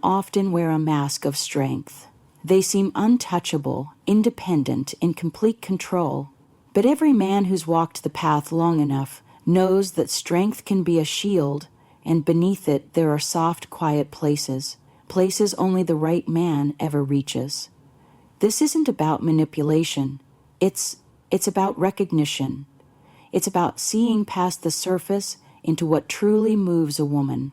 often wear a mask of strength. They seem untouchable, independent, in complete control. But every man who's walked the path long enough knows that strength can be a shield, and beneath it there are soft, quiet places only the right man ever reaches. This isn't about manipulation. It's about recognition. It's about seeing past the surface into what truly moves a woman.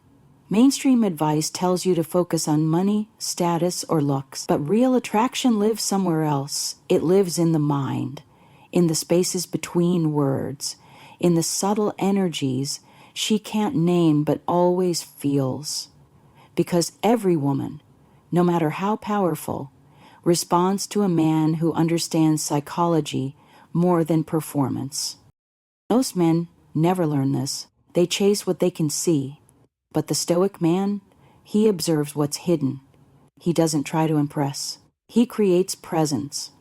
Mainstream advice tells you to focus on money, status, or looks, but real attraction lives somewhere else. It lives in the mind, in the spaces between words, in the subtle energies she can't name but always feels. Because every woman, no matter how powerful, responds to a man who understands psychology more than performance. Most men never learn this. They chase what they can see. But the Stoic man, he observes what's hidden. He doesn't try to impress. He creates presence.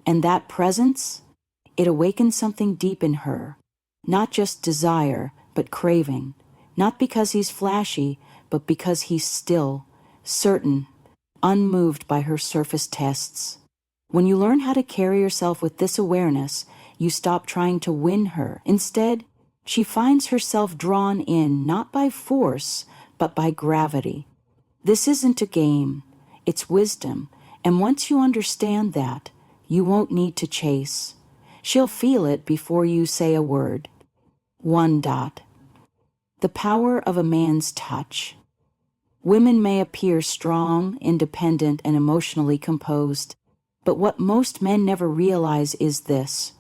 And that presence, it awakens something deep in her. Not just desire, but craving. Not because he's flashy, but because he's still, certain, unmoved by her surface tests. When you learn how to carry yourself with this awareness, you stop trying to win her. Instead, she finds herself drawn in not by force, but by gravity. This isn't a game, it's wisdom, and once you understand that, you won't need to chase. She'll feel it before you say a word. 1. The power of a man's touch. Women may appear strong, independent, and emotionally composed, but what most men never realize is this.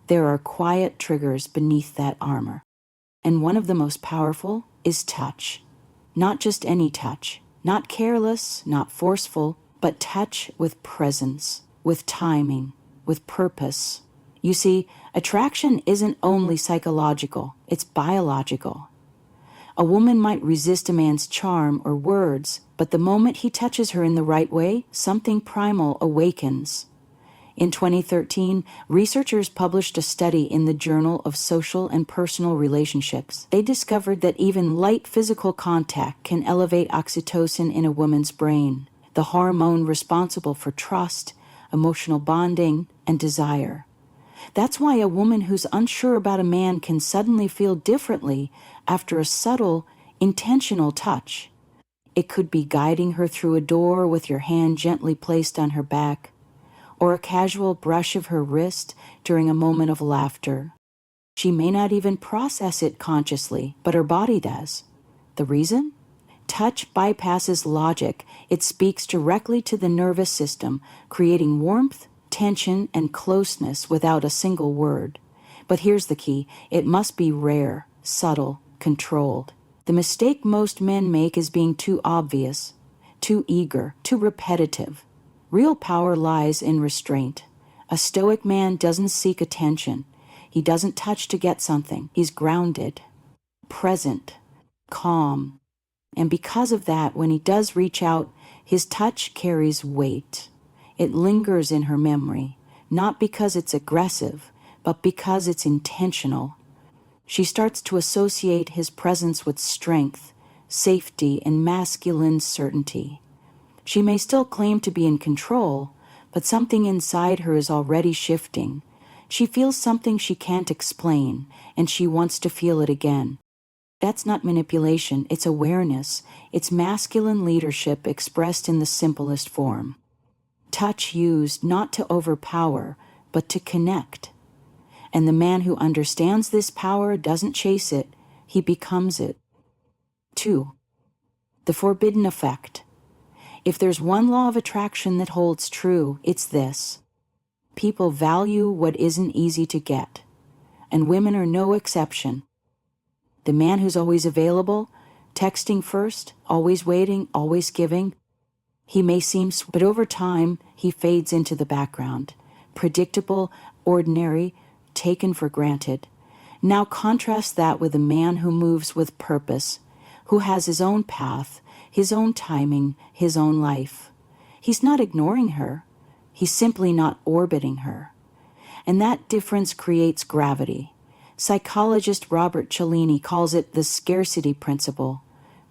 There are quiet triggers beneath that armor. And one of the most powerful is touch. Not just any touch, not careless, not forceful, but touch with presence, with timing, with purpose. You see, attraction isn't only psychological, it's biological. A woman might resist a man's charm or words, but the moment he touches her in the right way, something primal awakens. In 2013, researchers published a study in the Journal of Social and Personal Relationships. They discovered that even light physical contact can elevate oxytocin in a woman's brain, the hormone responsible for trust, emotional bonding, and desire. That's why a woman who's unsure about a man can suddenly feel differently after a subtle, intentional touch. It could be guiding her through a door with your hand gently placed on her back, or a casual brush of her wrist during a moment of laughter. She may not even process it consciously, but her body does. The reason? Touch bypasses logic. It speaks directly to the nervous system, creating warmth, tension, and closeness without a single word. But here's the key. It must be rare, subtle, controlled. The mistake most men make is being too obvious, too eager, too repetitive. Real power lies in restraint. A Stoic man doesn't seek attention. He doesn't touch to get something. He's grounded, present, calm. And because of that, when he does reach out, his touch carries weight. It lingers in her memory, not because it's aggressive, but because it's intentional. She starts to associate his presence with strength, safety, and masculine certainty. She may still claim to be in control, but something inside her is already shifting. She feels something she can't explain, and she wants to feel it again. That's not manipulation, it's awareness. It's masculine leadership expressed in the simplest form. Touch used not to overpower, but to connect. And the man who understands this power doesn't chase it, he becomes it. 2. The forbidden effect. If there's one law of attraction that holds true, it's this. People value what isn't easy to get, and women are no exception. The man who's always available, texting first, always waiting, always giving, he may seem, but over time, he fades into the background. Predictable, ordinary, taken for granted. Now contrast that with a man who moves with purpose, who has his own path, his own timing, his own life. He's not ignoring her. He's simply not orbiting her. And that difference creates gravity. Psychologist Robert Cialdini calls it the scarcity principle.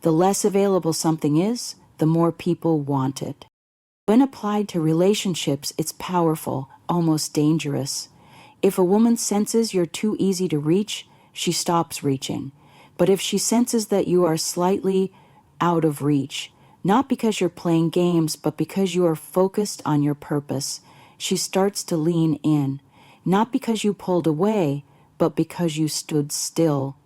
The less available something is, the more people want it. When applied to relationships, it's powerful, almost dangerous. If a woman senses you're too easy to reach, she stops reaching. But if she senses that you are slightly out of reach, not because you're playing games, but because you are focused on your purpose, she starts to lean in, not because you pulled away, but because you stood still.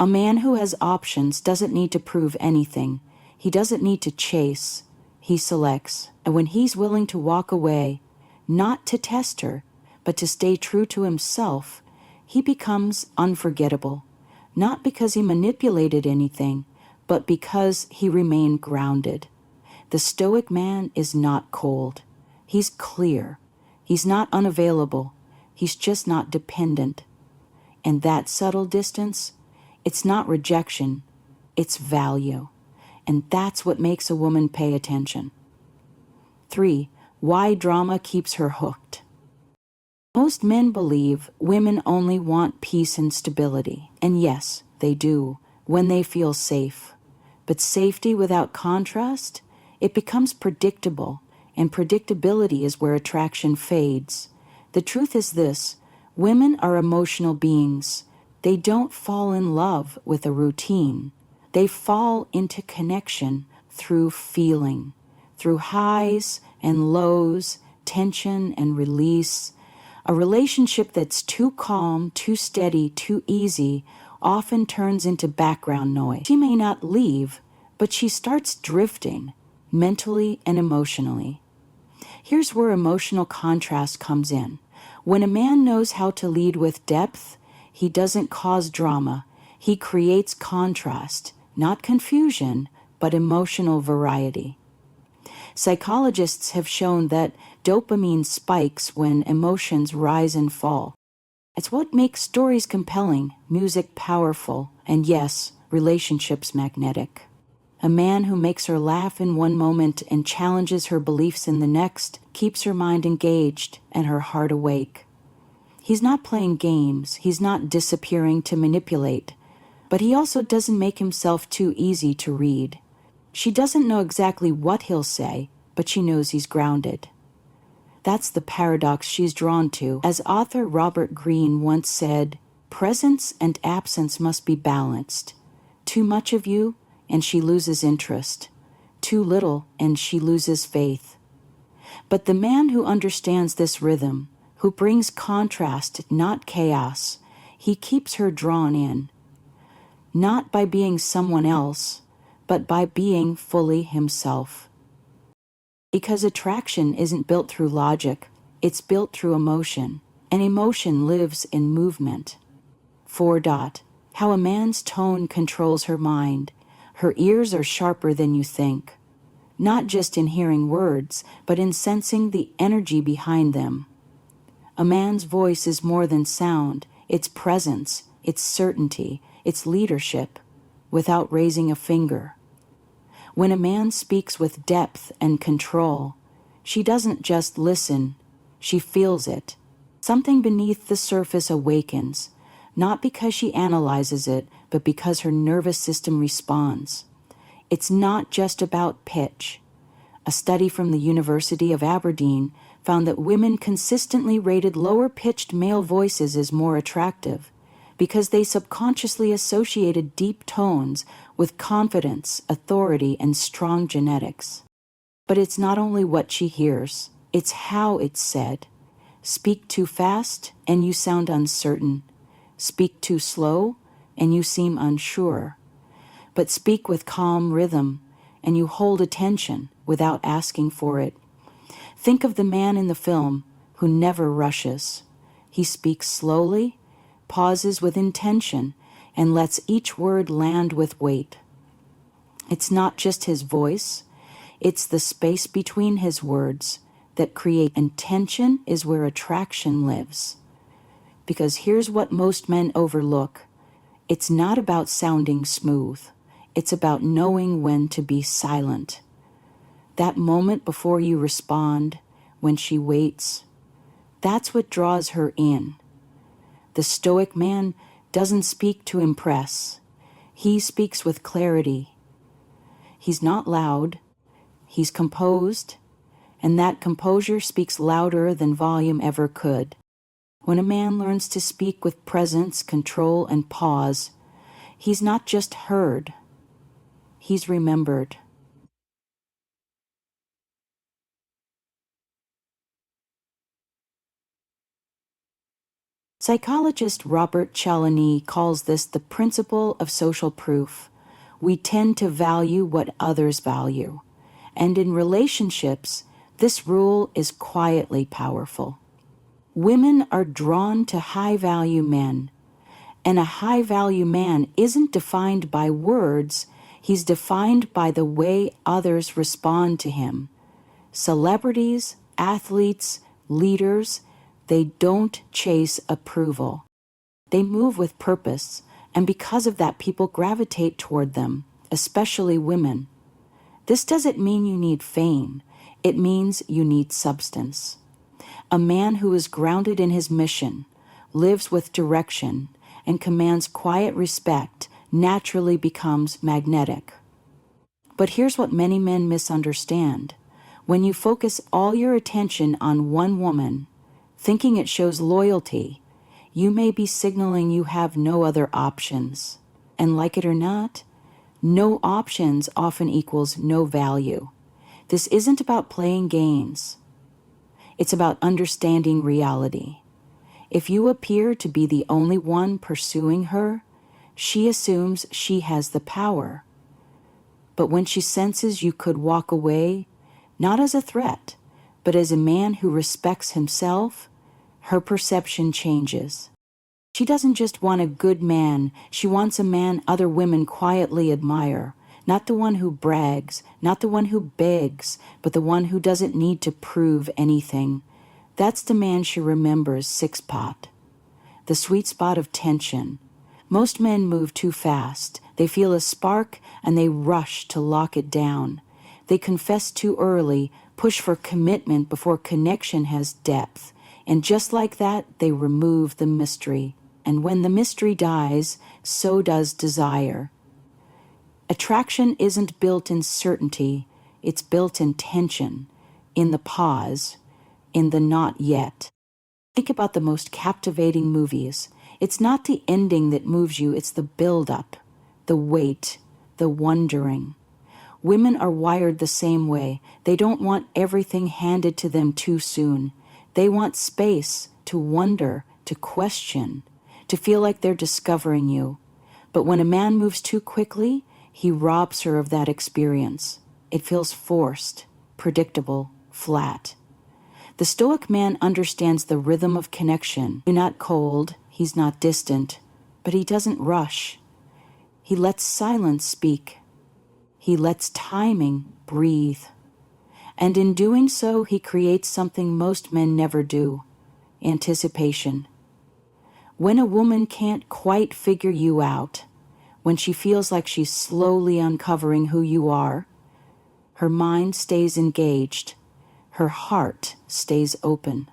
A man who has options doesn't need to prove anything. He doesn't need to chase. He selects. And when he's willing to walk away, not to test her, but to stay true to himself, he becomes unforgettable. Not because he manipulated anything, but because he remained grounded. The Stoic man is not cold. He's clear. He's not unavailable. He's just not dependent. And that subtle distance, it's not rejection, it's value. And that's what makes a woman pay attention. 3. Why drama keeps her hooked. Most men believe women only want peace and stability. And yes, they do, when they feel safe. But safety without contrast, it becomes predictable, and predictability is where attraction fades. The truth is this: women are emotional beings. They don't fall in love with a routine. They fall into connection through feeling, through highs and lows, tension and release. A relationship that's too calm, too steady, too easy often turns into background noise. She may not leave, but she starts drifting, mentally and emotionally. Here's where emotional contrast comes in. When a man knows how to lead with depth, he doesn't cause drama. He creates contrast, not confusion, but emotional variety. Psychologists have shown that dopamine spikes when emotions rise and fall. It's what makes stories compelling, music powerful, and yes, relationships magnetic. A man who makes her laugh in one moment and challenges her beliefs in the next keeps her mind engaged and her heart awake. He's not playing games, he's not disappearing to manipulate, but he also doesn't make himself too easy to read. She doesn't know exactly what he'll say, but she knows he's grounded. That's the paradox she's drawn to. As author Robert Greene once said, presence and absence must be balanced. Too much of you, and she loses interest. Too little, and she loses faith. But the man who understands this rhythm, who brings contrast, not chaos, he keeps her drawn in. Not by being someone else, but by being fully himself. Because attraction isn't built through logic, it's built through emotion, and emotion lives in movement. 4. How a man's tone controls her mind. Her ears are sharper than you think. Not just in hearing words, but in sensing the energy behind them. A man's voice is more than sound, it's presence, it's certainty, it's leadership, without raising a finger. When a man speaks with depth and control, she doesn't just listen, she feels it. Something beneath the surface awakens, not because she analyzes it, but because her nervous system responds. It's not just about pitch. A study from the University of Aberdeen found that women consistently rated lower-pitched male voices as more attractive because they subconsciously associated deep tones with confidence, authority, and strong genetics. But it's not only what she hears, it's how it's said. Speak too fast, and you sound uncertain. Speak too slow, and you seem unsure. But speak with calm rhythm, and you hold attention without asking for it. Think of the man in the film who never rushes. He speaks slowly, pauses with intention, and lets each word land with weight. It's not just his voice, it's the space between his words that create intention is where attraction lives. Because here's what most men overlook. It's not about sounding smooth. It's about knowing when to be silent. That moment before you respond, when she waits, that's what draws her in. The Stoic man doesn't speak to impress. He speaks with clarity. He's not loud, he's composed, and that composure speaks louder than volume ever could. When a man learns to speak with presence, control, and pause, he's not just heard, he's remembered. Psychologist Robert Cialdini calls this the principle of social proof. We tend to value what others value, and in relationships, this rule is quietly powerful. Women are drawn to high-value men, and a high-value man isn't defined by words, he's defined by the way others respond to him. Celebrities, athletes, leaders, they don't chase approval. They move with purpose, and because of that, people gravitate toward them, especially women. This doesn't mean you need fame. It means you need substance. A man who is grounded in his mission, lives with direction, and commands quiet respect naturally becomes magnetic. But here's what many men misunderstand. When you focus all your attention on one woman, thinking it shows loyalty, you may be signaling you have no other options. And like it or not, no options often equals no value. This isn't about playing games. It's about understanding reality. If you appear to be the only one pursuing her, she assumes she has the power. But when she senses you could walk away, not as a threat, but as a man who respects himself, her perception changes. She doesn't just want a good man, she wants a man other women quietly admire, not the one who brags, not the one who begs, but the one who doesn't need to prove anything. That's the man she remembers, six-pot. The sweet spot of tension. Most men move too fast. They feel a spark and they rush to lock it down. They confess too early, push for commitment before connection has depth. And just like that, they remove the mystery. And when the mystery dies, so does desire. Attraction isn't built in certainty, it's built in tension, in the pause, in the not yet. Think about the most captivating movies. It's not the ending that moves you, it's the build-up, the wait, the wondering. Women are wired the same way. They don't want everything handed to them too soon. They want space to wonder, to question, to feel like they're discovering you. But when a man moves too quickly, he robs her of that experience. It feels forced, predictable, flat. The Stoic man understands the rhythm of connection. He's not cold, he's not distant, but he doesn't rush. He lets silence speak. He lets timing breathe. And in doing so, he creates something most men never do: anticipation. When a woman can't quite figure you out, when she feels like she's slowly uncovering who you are, her mind stays engaged, her heart stays open.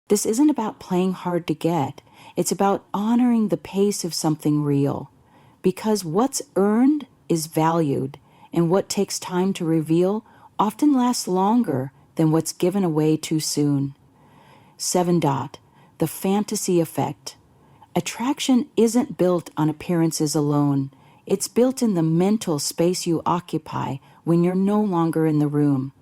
This isn't about playing hard to get, it's about honoring the pace of something real, because what's earned is valued, and what takes time to reveal often lasts longer than what's given away too soon. 7. The fantasy effect. Attraction isn't built on appearances alone. It's built in the mental space you occupy when you're no longer in the room.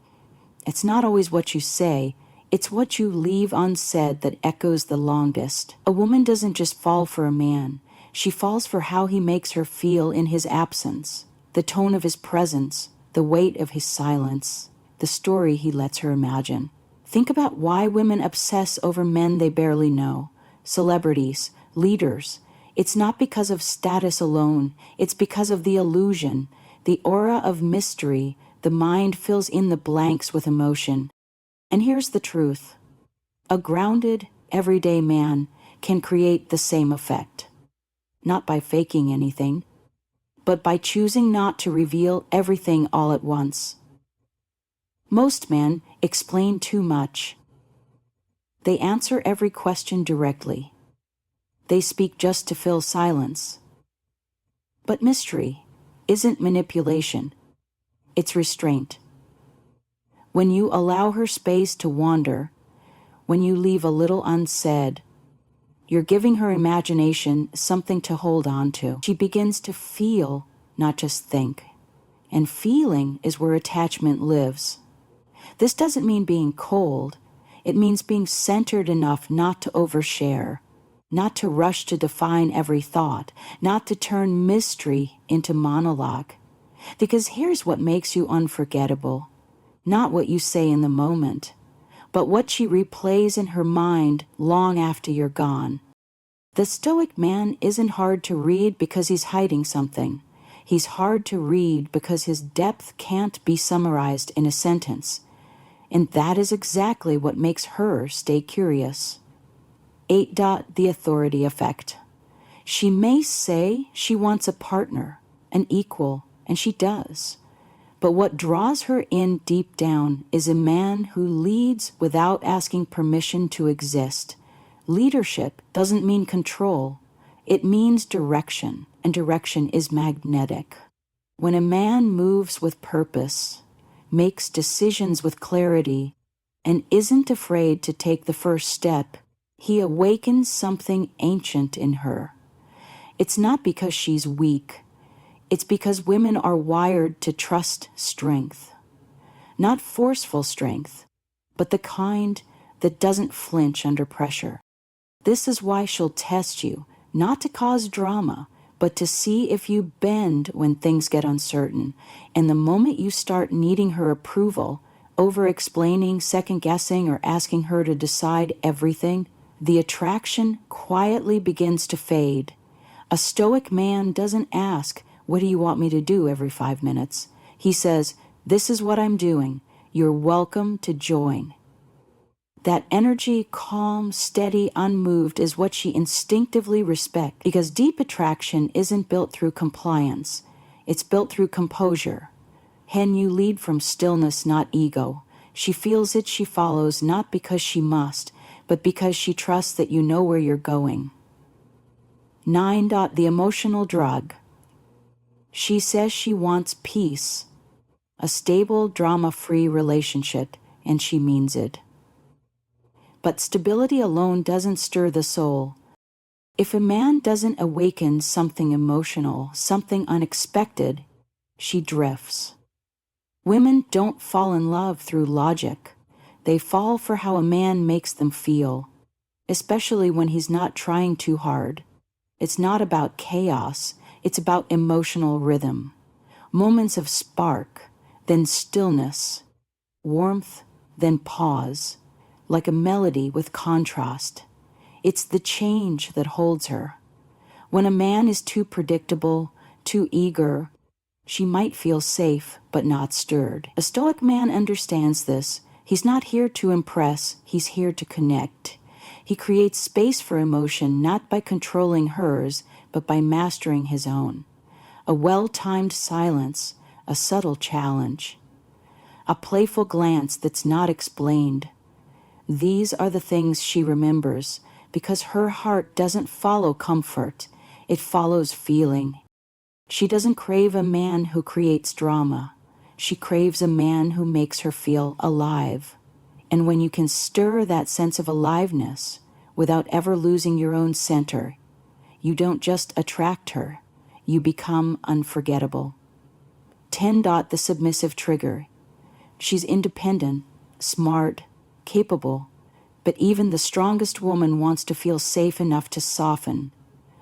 It's not always what you say, it's what you leave unsaid that echoes the longest. A woman doesn't just fall for a man. She falls for how he makes her feel in his absence, the tone of his presence, the weight of his silence, the story he lets her imagine. Think about why women obsess over men they barely know, celebrities, leaders. It's not because of status alone, it's because of the illusion, the aura of mystery. The mind fills in the blanks with emotion. And here's the truth. A grounded, everyday man can create the same effect. Not by faking anything, but by choosing not to reveal everything all at once. Most men explain too much. They answer every question directly. They speak just to fill silence. But mystery isn't manipulation, It's restraint. When you allow her space to wander, when you leave a little unsaid, you're giving her imagination something to hold on to. She begins to feel, not just think. And feeling is where attachment lives. This doesn't mean being cold. It means being centered enough not to overshare, not to rush to define every thought, not to turn mystery into monologue. Because here's what makes you unforgettable. Not what you say in the moment, but what she replays in her mind long after you're gone. The Stoic man isn't hard to read because he's hiding something. He's hard to read because his depth can't be summarized in a sentence. And that is exactly what makes her stay curious. 8. The authority effect. She may say she wants a partner, an equal, and she does. But what draws her in deep down is a man who leads without asking permission to exist. Leadership doesn't mean control. It means direction, and direction is magnetic. When a man moves with purpose, makes decisions with clarity, and isn't afraid to take the first step, he awakens something ancient in her. It's not because she's weak. It's because women are wired to trust strength. Not forceful strength, but the kind that doesn't flinch under pressure. This is why she'll test you, not to cause drama, but to see if you bend when things get uncertain. And the moment you start needing her approval, over-explaining, second-guessing, or asking her to decide everything, the attraction quietly begins to fade. A Stoic man doesn't ask, "What do you want me to do?" every 5 minutes. He says, "This is what I'm doing. You're welcome to join." That energy, calm, steady, unmoved, is what she instinctively respects, because deep attraction isn't built through compliance. It's built through composure. Hen, you lead from stillness, not ego. She feels it, she follows, not because she must, but because she trusts that you know where you're going. 9. The emotional drug. She says she wants peace, a stable, drama-free relationship, and she means it. But stability alone doesn't stir the soul. If a man doesn't awaken something emotional, something unexpected, she drifts. Women don't fall in love through logic. They fall for how a man makes them feel, especially when he's not trying too hard. It's not about chaos, it's about emotional rhythm. Moments of spark, then stillness, warmth, then pause, like a melody with contrast. It's the change that holds her. When a man is too predictable, too eager, she might feel safe but not stirred. A Stoic man understands this. He's not here to impress, he's here to connect. He creates space for emotion not by controlling hers, but by mastering his own. A well-timed silence, a subtle challenge, a playful glance that's not explained. These are the things she remembers, because her heart doesn't follow comfort, it follows feeling. She doesn't crave a man who creates drama. She craves a man who makes her feel alive. And when you can stir that sense of aliveness without ever losing your own center, you don't just attract her, you become unforgettable. 10. The submissive trigger. She's independent, smart, capable, but even the strongest woman wants to feel safe enough to soften,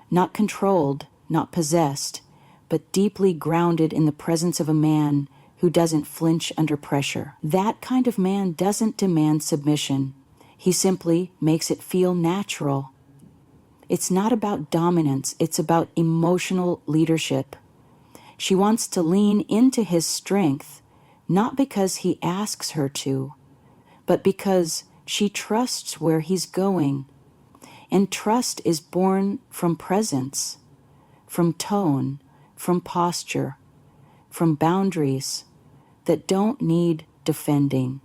not controlled, not possessed, but deeply grounded in the presence of a man who doesn't flinch under pressure. That kind of man doesn't demand submission. He simply makes it feel natural. It's not about dominance, it's about emotional leadership. She wants to lean into his strength, not because he asks her to, but because she trusts where he's going. And trust is born from presence, from tone, from posture, from boundaries that don't need defending.